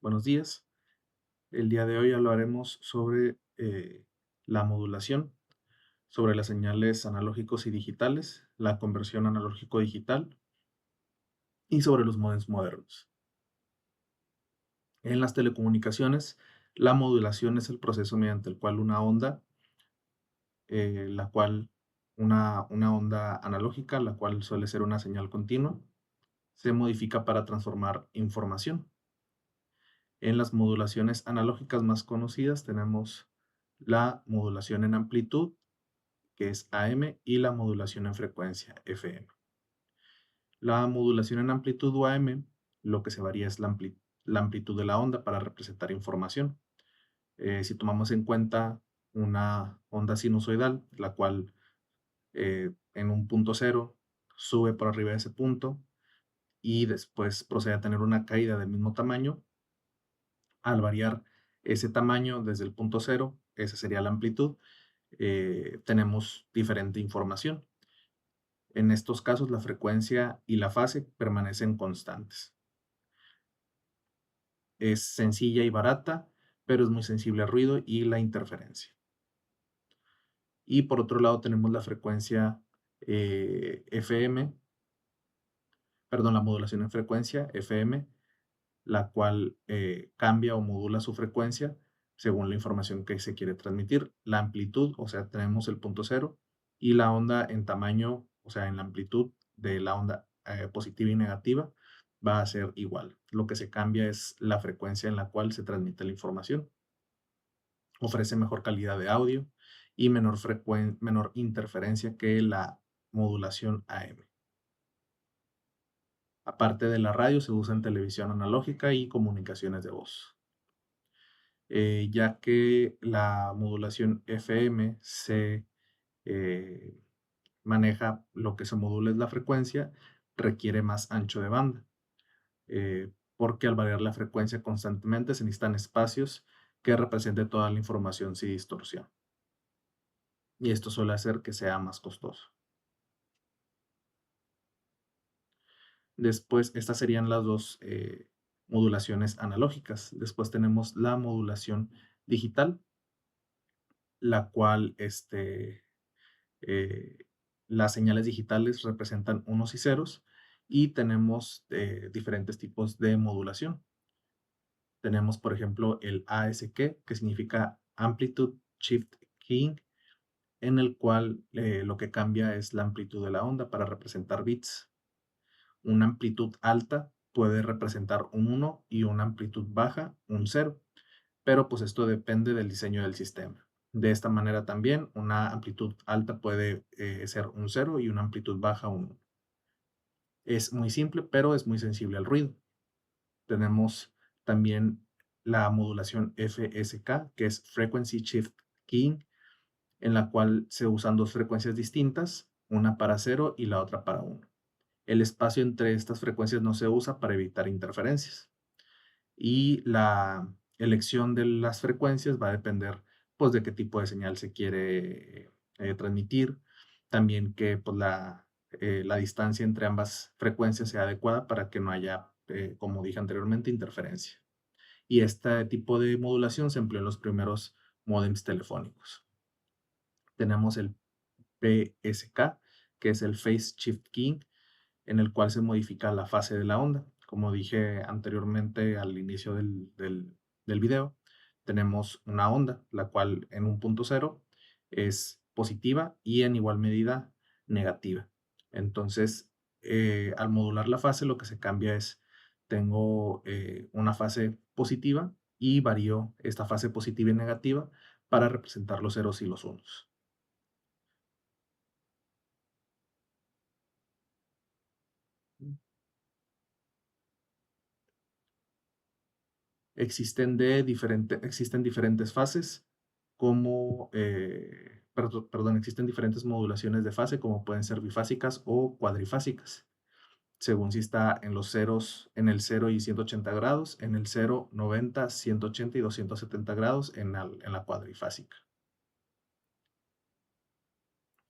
Buenos días. El día de hoy hablaremos sobre la modulación, sobre las señales analógicos y digitales, la conversión analógico-digital y sobre los modems modernos. En las telecomunicaciones, la modulación es el proceso mediante el cual una onda, la cual una onda analógica, la cual suele ser una señal continua, se modifica para transformar información. En las modulaciones analógicas más conocidas tenemos la modulación en amplitud, que es AM, y la modulación en frecuencia, FM. La modulación en amplitud o AM, lo que se varía es la amplitud de la onda para representar información. Si tomamos en cuenta una onda sinusoidal, la cual en un punto cero sube por arriba de ese punto y después procede a tener una caída del mismo tamaño, al variar ese tamaño desde el punto cero, esa sería la amplitud, tenemos diferente información. En estos casos, la frecuencia y la fase permanecen constantes. Es sencilla y barata, pero es muy sensible al ruido y la interferencia. Y por otro lado tenemos la frecuencia FM, perdón, la modulación en frecuencia FM, la cual cambia o modula su frecuencia según la información que se quiere transmitir. La amplitud, o sea, tenemos el punto cero, y la onda en tamaño, o sea, en la amplitud de la onda positiva y negativa, va a ser igual. Lo que se cambia es la frecuencia en la cual se transmite la información. Ofrece mejor calidad de audio y menor interferencia que la modulación AM. Aparte de la radio, se usa en televisión analógica y comunicaciones de voz. Ya que la modulación FM se eh, maneja, lo que se modula es la frecuencia, requiere más ancho de banda, porque al variar la frecuencia constantemente se necesitan espacios que representen toda la información sin distorsión. Y esto suele hacer que sea más costoso. Después, estas serían las dos modulaciones analógicas. Después tenemos la modulación digital, la cual eh, las señales digitales representan unos y ceros y tenemos diferentes tipos de modulación. Tenemos, por ejemplo, el ASK, que significa Amplitude Shift Keying, en el cual lo que cambia es la amplitud de la onda para representar bits. Una amplitud alta puede representar un 1 y una amplitud baja un 0, pero pues esto depende del diseño del sistema. De esta manera también una amplitud alta puede ser un 0 y una amplitud baja un 1. Es muy simple, pero es muy sensible al ruido. Tenemos también la modulación FSK, que es Frequency Shift Keying, en la cual se usan dos frecuencias distintas, una para 0 y la otra para 1. El espacio entre estas frecuencias no se usa para evitar interferencias. Y la elección de las frecuencias va a depender pues de qué tipo de señal se quiere transmitir, también que pues, la distancia entre ambas frecuencias sea adecuada para que no haya, como dije anteriormente, interferencia. Y este tipo de modulación se empleó en los primeros módems telefónicos. Tenemos el PSK, que es el Phase Shift Keying, en el cual se modifica la fase de la onda. Como dije anteriormente al inicio del video, tenemos una onda, la cual en un punto cero es positiva y en igual medida negativa. Entonces, al modular la fase, lo que se cambia es, tengo una fase positiva y varío esta fase positiva y negativa para representar los ceros y los unos. Existen diferentes fases, perdón, existen modulaciones de fase, como pueden ser bifásicas o cuadrifásicas, según si está en los ceros, en el 0 y 180 grados, en el 0, 90, 180 y 270 grados en la cuadrifásica.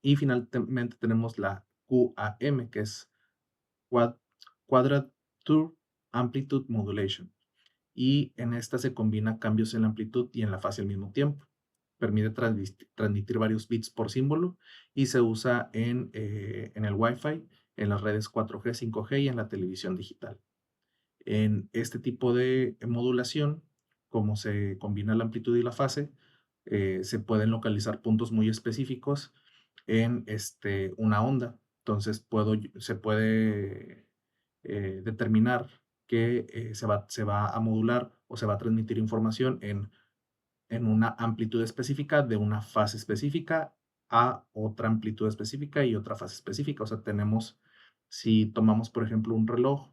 Y finalmente tenemos la QAM, que es Quadrature Amplitude Modulation, y en esta se combina cambios en la amplitud y en la fase al mismo tiempo. Permite transmitir varios bits por símbolo y se usa en el Wi-Fi, en las redes 4G, 5G y en la televisión digital. En este tipo de modulación, como se combina la amplitud y la fase, se pueden localizar puntos muy específicos en una onda. Entonces se puede determinar que se va a modular o se va a transmitir información en una amplitud específica de una fase específica a otra amplitud específica y otra fase específica. O sea, si tomamos, por ejemplo, un reloj,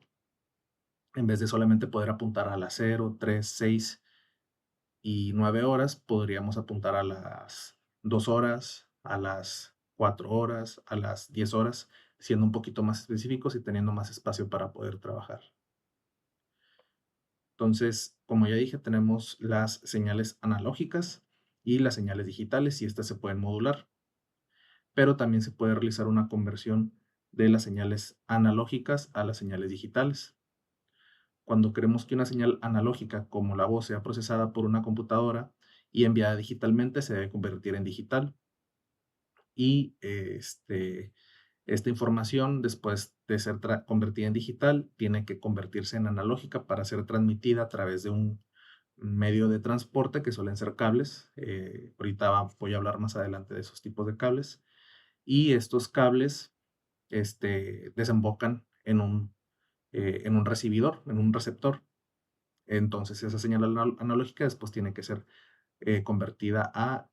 en vez de solamente poder apuntar a las 0, 3, 6 y 9 horas, podríamos apuntar a las 2 horas, a las 4 horas, a las 10 horas, siendo un poquito más específicos y teniendo más espacio para poder trabajar. Entonces, como ya dije, tenemos las señales analógicas y las señales digitales y estas se pueden modular, pero también se puede realizar una conversión de las señales analógicas a las señales digitales. Cuando queremos que una señal analógica como la voz sea procesada por una computadora y enviada digitalmente, se debe convertir en digital. Y esta información, después de ser convertida en digital, tiene que convertirse en analógica para ser transmitida a través de un medio de transporte que suelen ser cables. Ahorita voy a hablar más adelante de esos tipos de cables. Y estos cables desembocan en un recibidor, en un receptor. Entonces, esa señal analógica después tiene que ser convertida a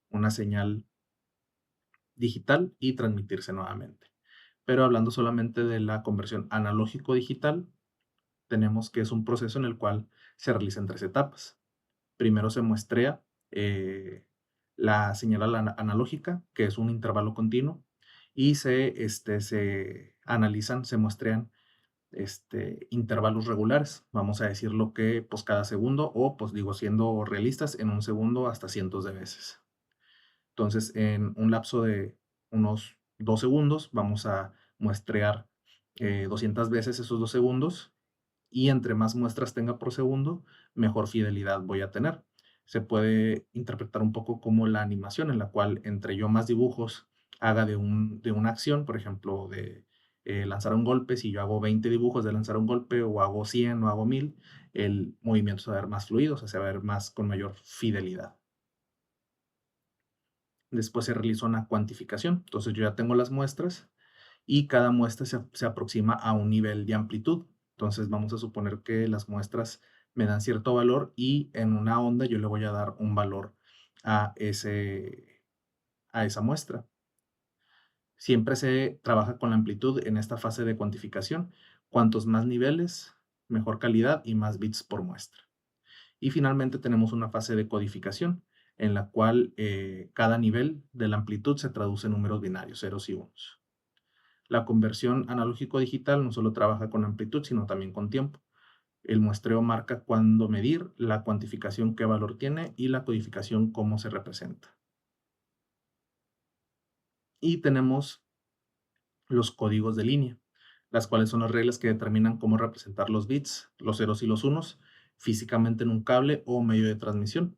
una señal digital y transmitirse nuevamente. Pero hablando solamente de la conversión analógico-digital, tenemos que es un proceso en el cual se realizan 3 etapas. Primero se muestrea la señal analógica, que es un intervalo continuo, y se analizan, se muestrean intervalos regulares. Vamos a decirlo que pues cada segundo o pues digo siendo realistas en un segundo hasta cientos de veces. Entonces en un lapso de unos 2 segundos vamos a muestrear 200 veces esos 2 segundos y entre más muestras tenga por segundo, mejor fidelidad voy a tener. Se puede interpretar un poco como la animación, en la cual entre yo más dibujos haga de una acción, por ejemplo, de lanzar un golpe, si yo hago 20 dibujos de lanzar un golpe, o hago 100 o hago 1000, el movimiento se va a ver más fluido, o sea, se va a ver más con mayor fidelidad. Después se realiza una cuantificación. Entonces yo ya tengo las muestras y cada muestra se aproxima a un nivel de amplitud. Entonces vamos a suponer que las muestras me dan cierto valor y en una onda yo le voy a dar un valor a, a esa muestra. Siempre se trabaja con la amplitud en esta fase de cuantificación. Cuantos más niveles, mejor calidad y más bits por muestra. Y finalmente tenemos una fase de codificación en la cual cada nivel de la amplitud se traduce en números binarios, ceros y unos. La conversión analógico-digital no solo trabaja con amplitud, sino también con tiempo. El muestreo marca cuándo medir, la cuantificación qué valor tiene y la codificación cómo se representa. Y tenemos los códigos de línea, las cuales son las reglas que determinan cómo representar los bits, los ceros y los unos, físicamente en un cable o medio de transmisión.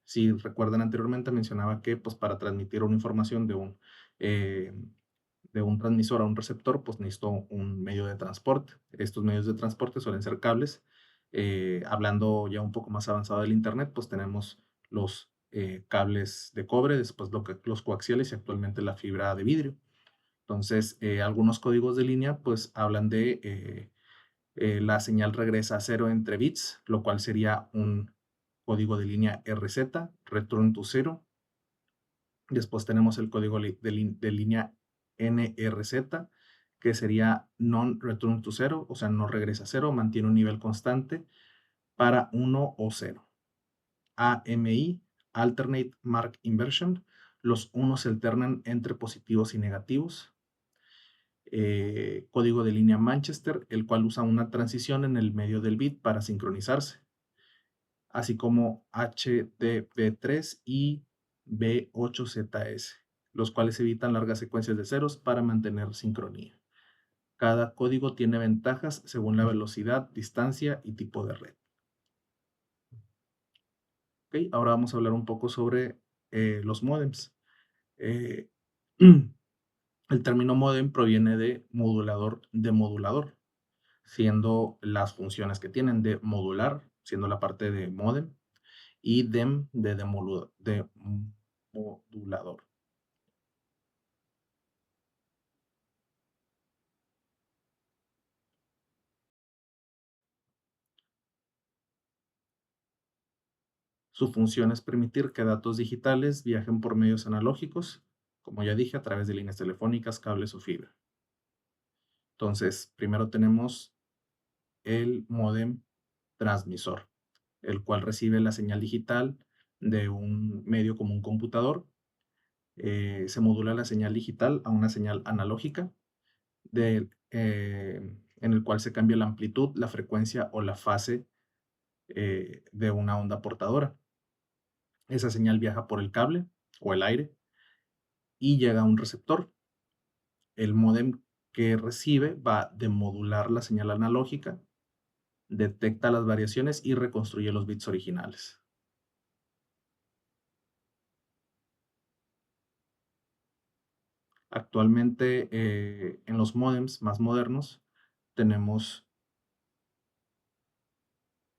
Si recuerdan anteriormente mencionaba que pues para transmitir una información eh, de un transmisor a un receptor, pues necesito un medio de transporte. Estos medios de transporte suelen ser cables. Hablando ya un poco más avanzado del Internet, pues tenemos los cables de cobre, después los coaxiales y actualmente la fibra de vidrio. Entonces, algunos códigos de línea pues hablan de la señal regresa a cero entre bits, lo cual sería un código de línea RZ, Return to Zero. Después tenemos el código de línea NRZ, que sería Non-Return to Zero, o sea, no regresa a cero, mantiene un nivel constante para 1 o 0. AMI, Alternate Mark Inversion, los unos se alternan entre positivos y negativos. Código de línea Manchester, el cual usa una transición en el medio del bit para sincronizarse, así como HTB3 y B8ZS, los cuales evitan largas secuencias de ceros para mantener sincronía. Cada código tiene ventajas según la velocidad, distancia y tipo de red. Ok, ahora vamos a hablar un poco sobre los módems. Eh, el término módem proviene de modulador, siendo las funciones que tienen de modular, siendo la parte de módem, y dem de modulador. Su función es permitir que datos digitales viajen por medios analógicos, como ya dije, a través de líneas telefónicas, cables o fibra. Entonces, primero tenemos el módem transmisor, el cual recibe la señal digital de un medio como un computador. Se modula la señal digital a una señal analógica en el cual se cambia la amplitud, la frecuencia o la fase de una onda portadora. Esa señal viaja por el cable o el aire y llega a un receptor. El módem que recibe va a demodular la señal analógica, detecta las variaciones y reconstruye los bits originales. Actualmente, en los módems más modernos tenemos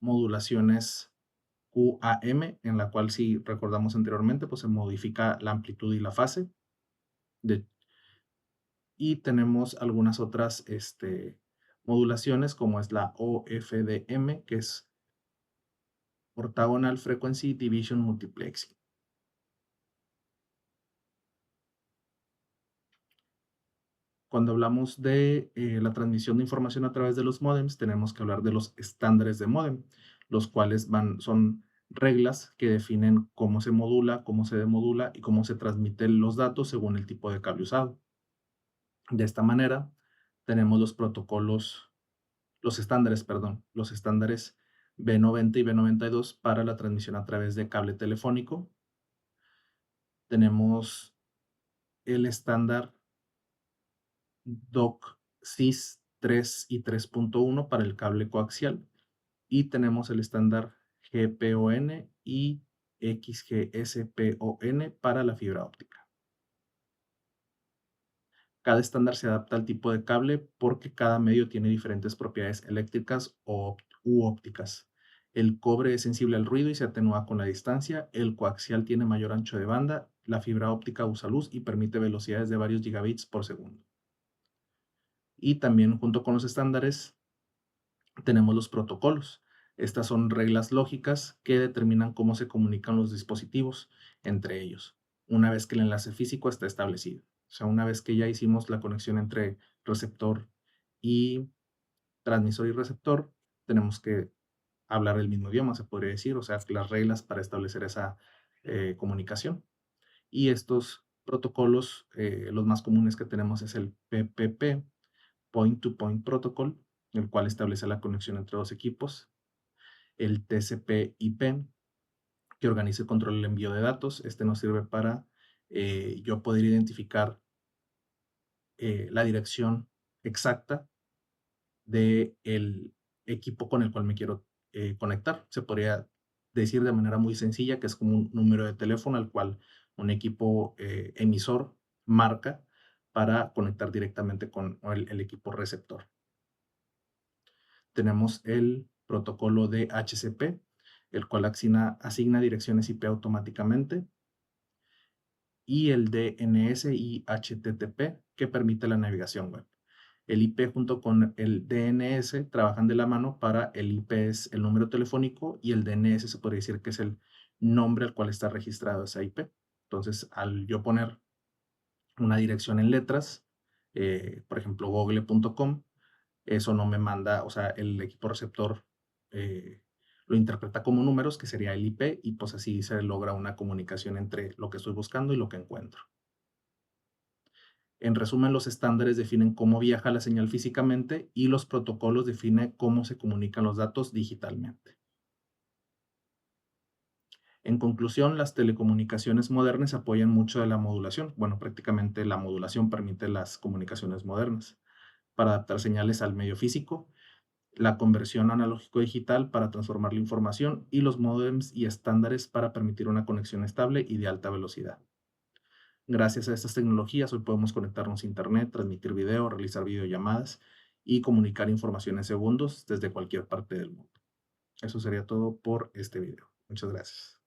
modulaciones QAM, en la cual, si recordamos anteriormente, pues se modifica la amplitud y la fase. De Y tenemos algunas otras modulaciones, como es la OFDM, que es Orthogonal Frequency Division Multiplexing. Cuando hablamos de la transmisión de información a través de los módems, tenemos que hablar de los estándares de módem, los cuales son reglas que definen cómo se modula, cómo se demodula y cómo se transmiten los datos según el tipo de cable usado. De esta manera, tenemos los estándares B90 y B92 para la transmisión a través de cable telefónico. Tenemos el estándar DOCSIS 3 y 3.1 para el cable coaxial y tenemos el estándar GPON y XGSPON para la fibra óptica. Cada estándar se adapta al tipo de cable porque cada medio tiene diferentes propiedades eléctricas u ópticas. El cobre es sensible al ruido y se atenúa con la distancia. El coaxial tiene mayor ancho de banda. La fibra óptica usa luz y permite velocidades de varios gigabits por segundo. Y también, junto con los estándares, tenemos los protocolos. Estas son reglas lógicas que determinan cómo se comunican los dispositivos entre ellos, una vez que el enlace físico está establecido. O sea, una vez que ya hicimos la conexión entre receptor y transmisor y receptor, tenemos que hablar el mismo idioma, se podría decir, o sea, las reglas para establecer esa comunicación. Y estos protocolos, los más comunes que tenemos es el PPP, Point-to-Point Protocol, el cual establece la conexión entre dos equipos, el TCP/IP, que organiza y controla el envío de datos. Este nos sirve para yo poder identificar la dirección exacta del equipo con el cual me quiero conectar. Se podría decir de manera muy sencilla que es como un número de teléfono al cual un equipo emisor marca para conectar directamente con el equipo receptor. Tenemos el protocolo de HCP, el cual asigna direcciones IP automáticamente, y el DNS y HTTP, que permite la navegación web. El IP junto con el DNS trabajan de la mano. Para el IP es el número telefónico y el DNS se podría decir que es el nombre al cual está registrado esa IP. Entonces, al yo poner una dirección en letras, por ejemplo, google.com, eso no me manda, o sea, el equipo receptor eh, lo interpreta como números, que sería el IP, y pues así se logra una comunicación entre lo que estoy buscando y lo que encuentro. En resumen, los estándares definen cómo viaja la señal físicamente y los protocolos definen cómo se comunican los datos digitalmente. En conclusión, las telecomunicaciones modernas apoyan mucho de la modulación. Bueno, prácticamente la modulación permite las comunicaciones modernas para adaptar señales al medio físico. la conversión analógico-digital para transformar la información y los módems y estándares para permitir una conexión estable y de alta velocidad. Gracias a estas tecnologías, hoy podemos conectarnos a Internet, transmitir video, realizar videollamadas y comunicar información en segundos desde cualquier parte del mundo. Eso sería todo por este video. Muchas gracias.